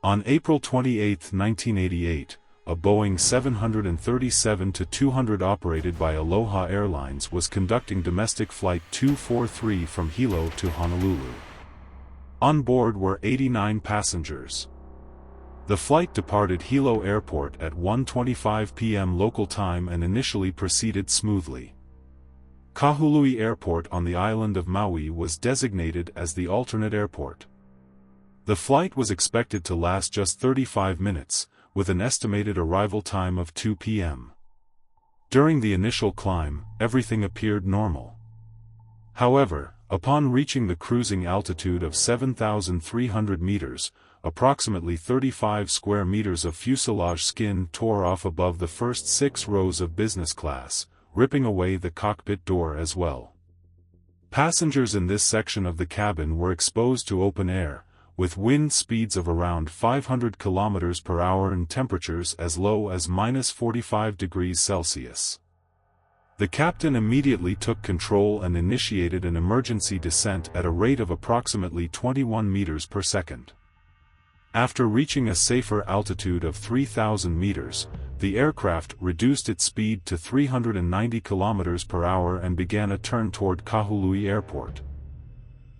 On April 28, 1988, a Boeing 737-200 operated by Aloha Airlines was conducting domestic Flight 243 from Hilo to Honolulu. On board were 89 passengers. The flight departed Hilo Airport at 1:25 p.m. local time and initially proceeded smoothly. Kahului Airport on the island of Maui was designated as the alternate airport. The flight was expected to last just 35 minutes, with an estimated arrival time of 2 p.m. During the initial climb, everything appeared normal. However, upon reaching the cruising altitude of 7,300 meters, approximately 35 square meters of fuselage skin tore off above the first 6 rows of business class, ripping away the cockpit door as well. Passengers in this section of the cabin were exposed to open air, with wind speeds of around 500 km per hour and temperatures as low as -45 degrees Celsius. The captain immediately took control and initiated an emergency descent at a rate of approximately 21 meters per second. After reaching a safer altitude of 3,000 meters, the aircraft reduced its speed to 390 km per hour and began a turn toward Kahului Airport.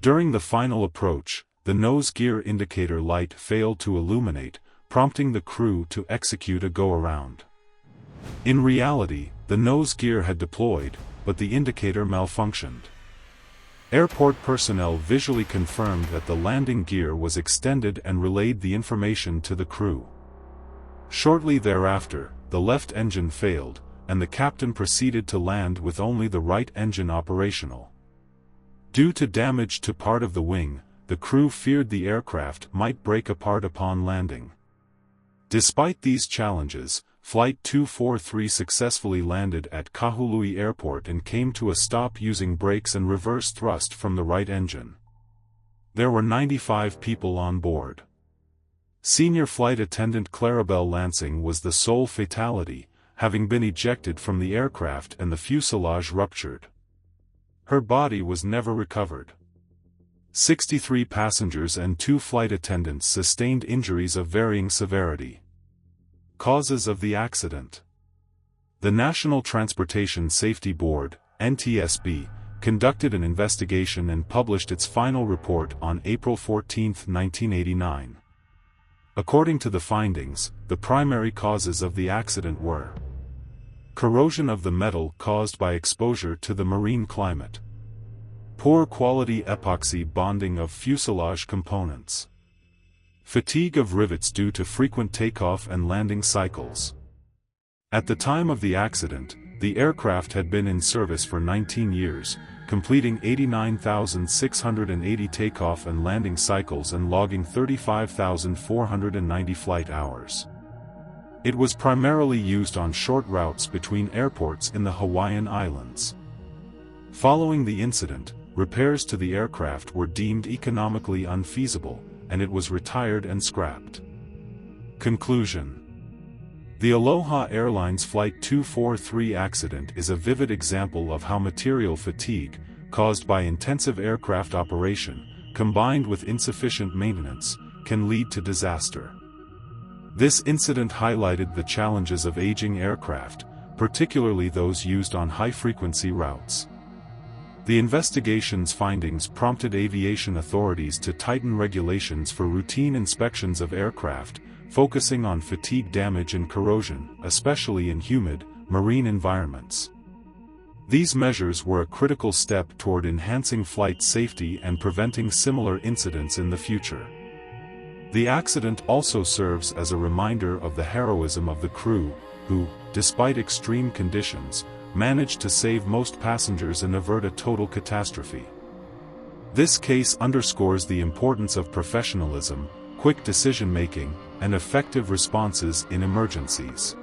During the final approach, the nose gear indicator light failed to illuminate, prompting the crew to execute a go-around. In reality, the nose gear had deployed, but the indicator malfunctioned. Airport personnel visually confirmed that the landing gear was extended and relayed the information to the crew. Shortly thereafter, the left engine failed, and the captain proceeded to land with only the right engine operational. Due to damage to part of the wing, the crew feared the aircraft might break apart upon landing. Despite these challenges, Flight 243 successfully landed at Kahului Airport and came to a stop using brakes and reverse thrust from the right engine. There were 95 people on board. Senior flight attendant Clarabelle Lansing was the sole fatality, having been ejected from the aircraft and the fuselage ruptured. Her body was never recovered. 63 passengers and 2 flight attendants sustained injuries of varying severity. Causes of the accident. The National Transportation Safety Board, NTSB, conducted an investigation and published its final report on April 14, 1989. According to the findings, the primary causes of the accident were corrosion of the metal caused by exposure to the marine climate, poor quality epoxy bonding of fuselage components, fatigue of rivets due to frequent takeoff and landing cycles. At the time of the accident, the aircraft had been in service for 19 years, completing 89,680 takeoff and landing cycles and logging 35,490 flight hours. It was primarily used on short routes between airports in the Hawaiian Islands. Following the incident, repairs to the aircraft were deemed economically unfeasible, and it was retired and scrapped. Conclusion. The Aloha Airlines Flight 243 accident is a vivid example of how material fatigue, caused by intensive aircraft operation, combined with insufficient maintenance, can lead to disaster. This incident highlighted the challenges of aging aircraft, particularly those used on high-frequency routes. The investigation's findings prompted aviation authorities to tighten regulations for routine inspections of aircraft, focusing on fatigue damage and corrosion, especially in humid, marine environments. These measures were a critical step toward enhancing flight safety and preventing similar incidents in the future. The accident also serves as a reminder of the heroism of the crew, who, despite extreme conditions, managed to save most passengers and avert a total catastrophe. This case underscores the importance of professionalism, quick decision-making, and effective responses in emergencies.